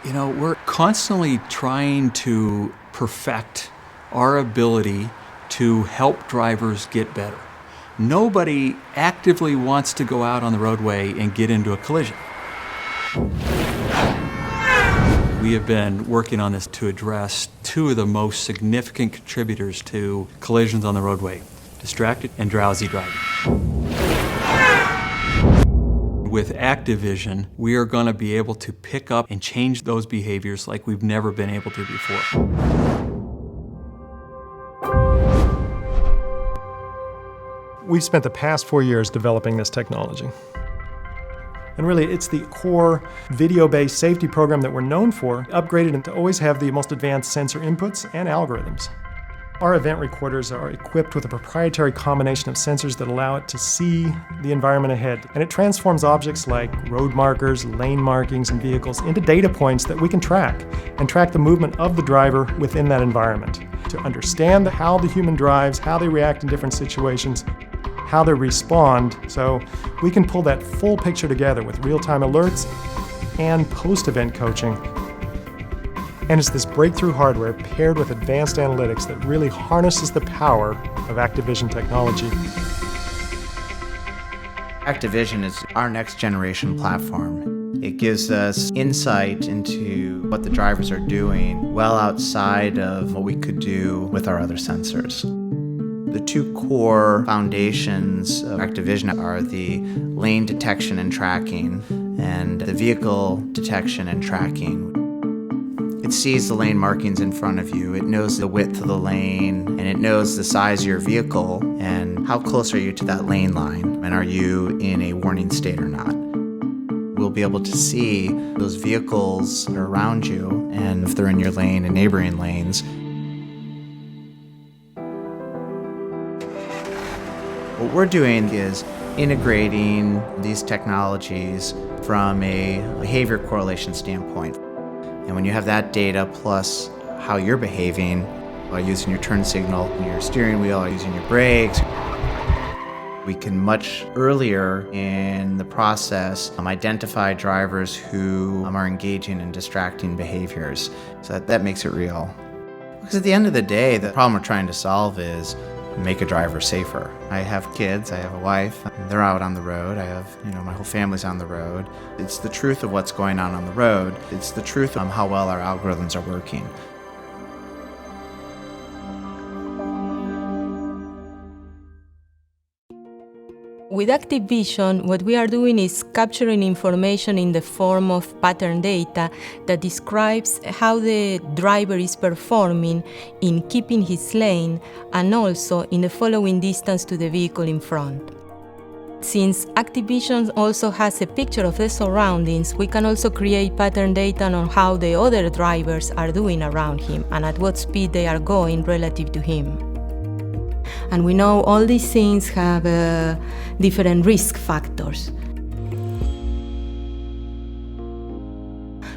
We're constantly trying to perfect our ability to help drivers get better. Nobody actively wants to go out on the roadway and get into a collision. We have been working on this to address two of the most significant contributors to collisions on the roadway: distracted and drowsy driving. With ActiveVision, we are going to be able to pick up and change those behaviors like we've never been able to before. We've spent the past 4 years developing this technology. And really, it's the core video-based safety program that we're known for, upgraded to always have the most advanced sensor inputs and algorithms. Our event recorders are equipped with a proprietary combination of sensors that allow it to see the environment ahead. And it transforms objects like road markers, lane markings, and vehicles into data points that we can track, and track the movement of the driver within that environment to understand how the human drives, how they react in different situations, how they respond, so we can pull that full picture together with real-time alerts and post-event coaching. And it's this breakthrough hardware paired with advanced analytics that really harnesses the power of ActiveVision technology. ActiveVision is our next generation platform. It gives us insight into what the drivers are doing well outside of what we could do with our other sensors. The two core foundations of ActiveVision are the lane detection and tracking and the vehicle detection and tracking. It sees the lane markings in front of you, it knows the width of the lane, and it knows the size of your vehicle and how close are you to that lane line, and are you in a warning state or not. We'll be able to see those vehicles that are around you and if they're in your lane and neighboring lanes. What we're doing is integrating these technologies from a behavior correlation standpoint. And when you have that data plus how you're behaving, by using your turn signal, your steering wheel, or using your brakes, we can much earlier in the process identify drivers who are engaging in distracting behaviors. So that makes it real. Because at the end of the day, the problem we're trying to solve is make a driver safer. I have kids, I have a wife, they're out on the road, I have, my whole family's on the road. It's the truth of what's going on the road. It's the truth of how well our algorithms are working. With ActiveVision, what we are doing is capturing information in the form of pattern data that describes how the driver is performing in keeping his lane and also in the following distance to the vehicle in front. Since ActiveVision also has a picture of the surroundings, we can also create pattern data on how the other drivers are doing around him and at what speed they are going relative to him. And we know all these things have different risk factors.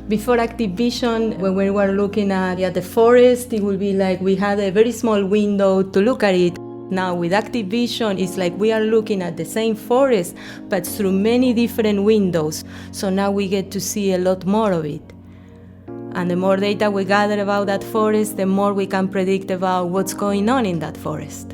Before ActiveVision, when we were looking at the forest, it would be like we had a very small window to look at it. Now with ActiveVision, it's like we are looking at the same forest, but through many different windows. So now we get to see a lot more of it. And the more data we gather about that forest, the more we can predict about what's going on in that forest.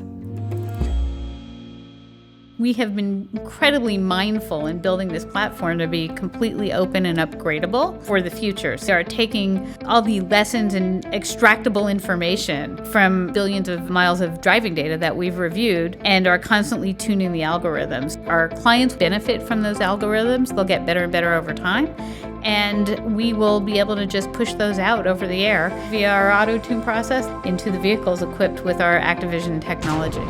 We have been incredibly mindful in building this platform to be completely open and upgradable for the future. So we are taking all the lessons and extractable information from billions of miles of driving data that we've reviewed and are constantly tuning the algorithms. Our clients benefit from those algorithms. They'll get better and better over time. And we will be able to just push those out over the air via our auto-tune process into the vehicles equipped with our ActiveVision technology.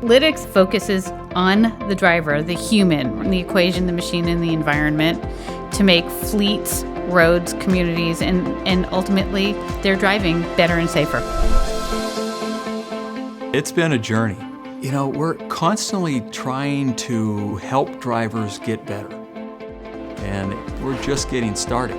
Lytx focuses on the driver, the human, the equation, the machine, and the environment to make fleets, roads, communities, and ultimately their driving better and safer. It's been a journey. We're constantly trying to help drivers get better, and we're just getting started.